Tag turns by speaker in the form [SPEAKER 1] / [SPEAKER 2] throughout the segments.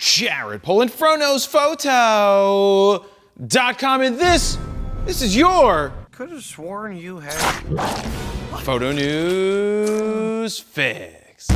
[SPEAKER 1] Jared pulling FroKnowsPhoto.com, and this is your
[SPEAKER 2] Could have sworn you had
[SPEAKER 1] Photo News Fix.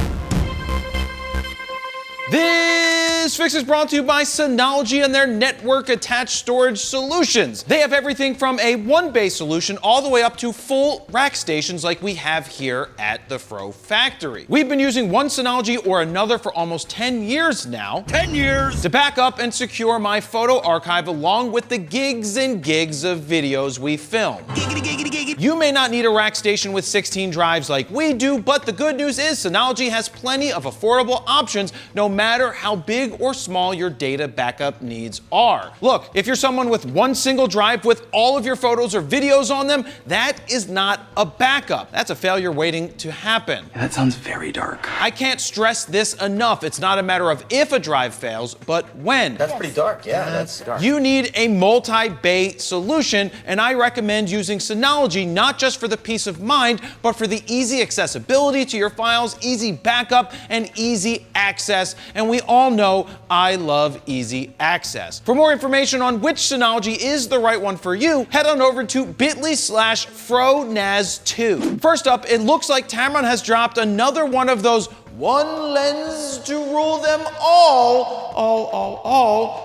[SPEAKER 1] This fix is brought to you by Synology and their network-attached storage solutions. They have everything from a one-bay solution all the way up to full rack stations like we have here at the Fro Factory. We've been using one Synology or another for almost 10 years now.
[SPEAKER 2] 10 years!
[SPEAKER 1] To back up and secure my photo archive along with the gigs and gigs of videos we film.
[SPEAKER 2] Giggity, giggity, giggity.
[SPEAKER 1] You may not need a rack station with 16 drives like we do, but the good news is Synology has plenty of affordable options no matter how big or small your data backup needs are. Look, if you're someone with one single drive with all of your photos or videos on them, that is not a backup. That's a failure waiting to happen.
[SPEAKER 3] Yeah, that sounds very dark.
[SPEAKER 1] I can't stress this enough. It's not a matter of if a drive fails, but when.
[SPEAKER 4] That's pretty dark, yeah, that's dark.
[SPEAKER 1] You need a multi-bay solution, and I recommend using Synology not just for the peace of mind, but for the easy accessibility to your files, easy backup, and easy access. And we all know I love easy access. For more information on which Synology is the right one for you, head on over to bit.ly/FroNaz2. First up, it looks like Tamron has dropped another one of those one lens to rule them all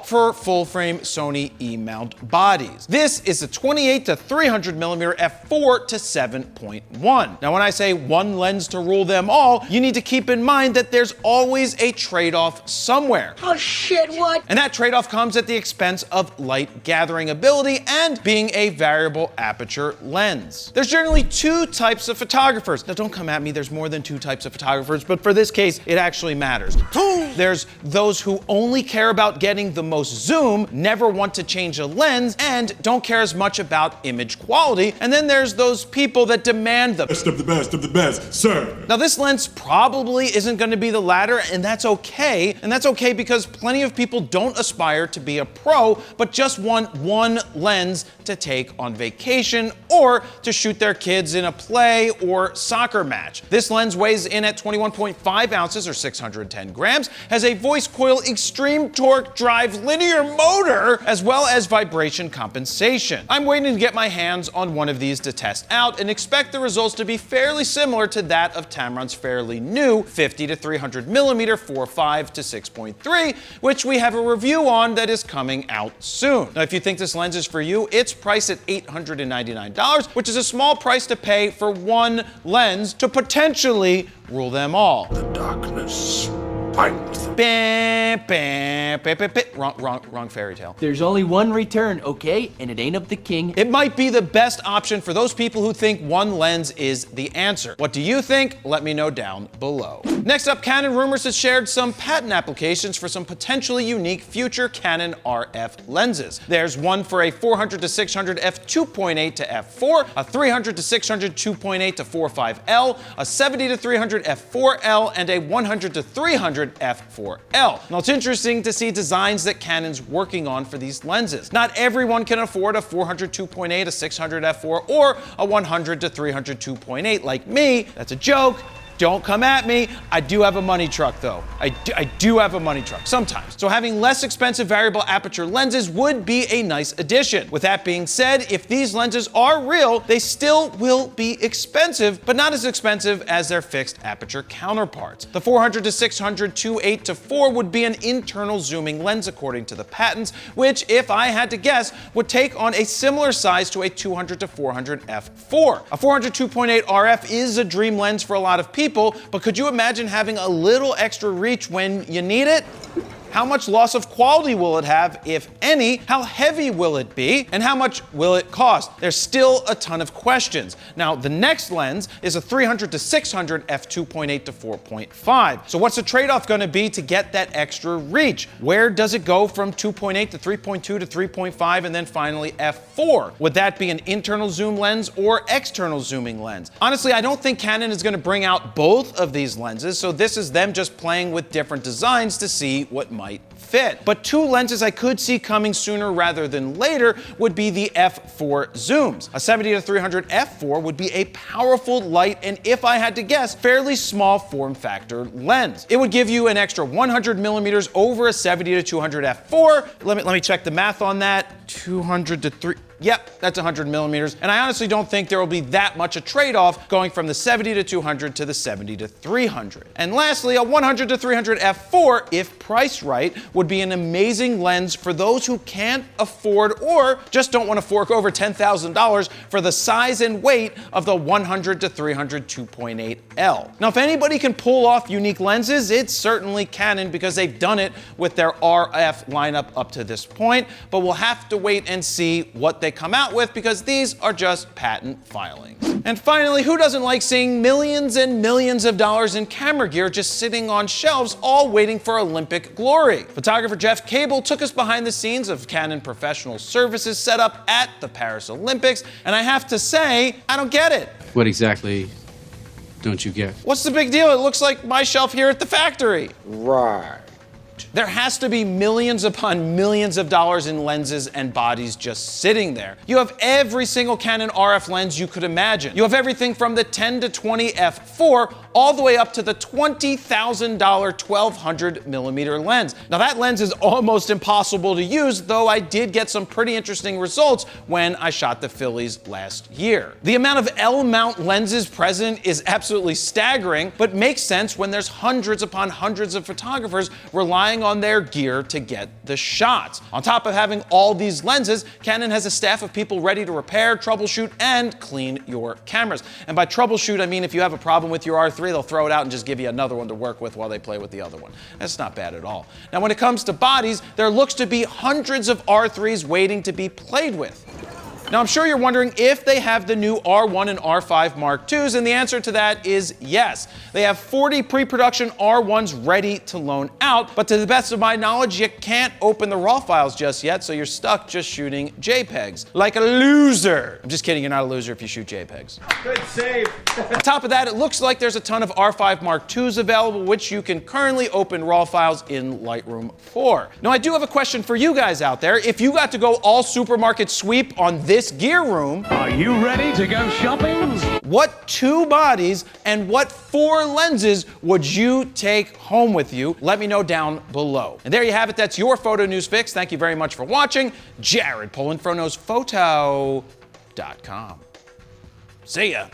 [SPEAKER 1] for full-frame Sony E-mount bodies. This is a 28 to 300 millimeter f4 to 7.1. Now, when I say one lens to rule them all, you need to keep in mind that there's always a trade-off somewhere.
[SPEAKER 5] Oh shit, what?
[SPEAKER 1] And that trade-off comes at the expense of light gathering ability and being a variable aperture lens. There's generally two types of photographers. Now, don't come at me, there's more than two types of photographers, but for this case, it actually matters. There's those who only care about getting the most zoom, never want to change a lens, and don't care as much about image quality. And then there's those people that demand the
[SPEAKER 6] best of the best of the best, sir.
[SPEAKER 1] Now, this lens probably isn't going to be the latter, and that's okay. And that's okay because plenty of people don't aspire to be a pro, but just want one lens to take on vacation or to shoot their kids in a play or soccer match. This lens weighs in at 21.5 ounces or 610 grams, has a voice coil extreme torque drive linear motor, as well as vibration compensation. I'm waiting to get my hands on one of these to test out and expect the results to be fairly similar to that of Tamron's fairly new 50 to 300 millimeter 4.5 to 6.3, which we have a review on that is coming out soon. Now, if you think this lens is for you, it's priced at $899, which is a small price to pay for one lens to potentially rule them all.
[SPEAKER 6] The darkness binds them.
[SPEAKER 1] Wrong fairy tale.
[SPEAKER 3] There's only one return, okay? And it ain't of the king.
[SPEAKER 1] It might be the best option for those people who think one lens is the answer. What do you think? Let me know down below. Next up, Canon Rumors has shared some patent applications for some potentially unique future Canon RF lenses. There's one for a 400 to 600 f2.8 to f4, a 300 to 600 2.8 to 4.5L, a 70 to 300 f4L, and a 100 to 300 f4L. Now, it's interesting to see designs that Canon's working on for these lenses. Not everyone can afford a 400 2.8, a 600 f4, or a 100 to 300 2.8 like me. That's a joke. Don't come at me. I do have a money truck though. I do have a money truck sometimes. So having less expensive variable aperture lenses would be a nice addition. With that being said, if these lenses are real, they still will be expensive, but not as expensive as their fixed aperture counterparts. The 400 to 600 2.8 to 4 would be an internal zooming lens according to the patents, which, if I had to guess, would take on a similar size to a 200 to 400 f4. A 400 2.8 RF is a dream lens for a lot of people, but could you imagine having a little extra reach when you need it? How much loss of quality will it have, if any? How heavy will it be? And how much will it cost? There's still a ton of questions. Now, the next lens is a 300 to 600 f2.8 to 4.5. So what's the trade-off going to be to get that extra reach? Where does it go from 2.8 to 3.2 to 3.5 and then finally f4? Would that be an internal zoom lens or external zooming lens? Honestly, I don't think Canon is going to bring out both of these lenses, so this is them just playing with different designs to see what might might fit. But two lenses I could see coming sooner rather than later would be the f4 zooms. A 70-300 f4 would be a powerful, light, and if I had to guess, fairly small form factor lens. It would give you an extra 100 millimeters over a 70-200 f4. Let me check the math on that. 200 to 3. Yep, that's 100 millimeters. And I honestly don't think there will be that much a trade-off going from the 70-200 to the 70-300. And lastly, a 100-300 f4, if priced right, would be an amazing lens for those who can't afford or just don't want to fork over $10,000 for the size and weight of the 100-300 2.8L. Now, if anybody can pull off unique lenses, it's certainly Canon because they've done it with their RF lineup up to this point, but we'll have to wait and see what they come out with because these are just patent filings. And finally, who doesn't like seeing millions and millions of dollars in camera gear just sitting on shelves, all waiting for Olympic glory? Photographer Jeff Cable took us behind the scenes of Canon Professional Services setup at the Paris Olympics, and I have to say, I don't get it.
[SPEAKER 5] What exactly don't you get?
[SPEAKER 1] What's the big deal? It looks like my shelf here at the factory.
[SPEAKER 4] Right.
[SPEAKER 1] There has to be millions upon millions of dollars in lenses and bodies just sitting there. You have every single Canon RF lens you could imagine. You have everything from the 10-20 f4 all the way up to the $20,000 1200 millimeter lens. Now that lens is almost impossible to use, though I did get some pretty interesting results when I shot the Phillies last year. The amount of L-mount lenses present is absolutely staggering, but makes sense when there's hundreds upon hundreds of photographers relying on their gear to get the shots. On top of having all these lenses, Canon has a staff of people ready to repair, troubleshoot, and clean your cameras. And by troubleshoot, I mean if you have a problem with your R3, they'll throw it out and just give you another one to work with while they play with the other one. That's not bad at all. Now, when it comes to bodies, there looks to be hundreds of R3s waiting to be played with. Now, I'm sure you're wondering if they have the new R1 and R5 Mark IIs, and the answer to that is yes. They have 40 pre-production R1s ready to loan out, but to the best of my knowledge, you can't open the RAW files just yet, so you're stuck just shooting JPEGs. Like a loser. I'm just kidding, you're not a loser if you shoot JPEGs.
[SPEAKER 2] Good save.
[SPEAKER 1] On top of that, it looks like there's a ton of R5 Mark IIs available, which you can currently open RAW files in Lightroom 4. Now, I do have a question for you guys out there. If you got to go all supermarket sweep on this gear room,
[SPEAKER 7] Are you ready to go shopping?
[SPEAKER 1] what two bodies and what four lenses would you take home with you? Let me know down below. And there you have it. That's your Photo News Fix. Thank you very much for watching. Jared Polin, PhotoNewsPhoto.com. See ya.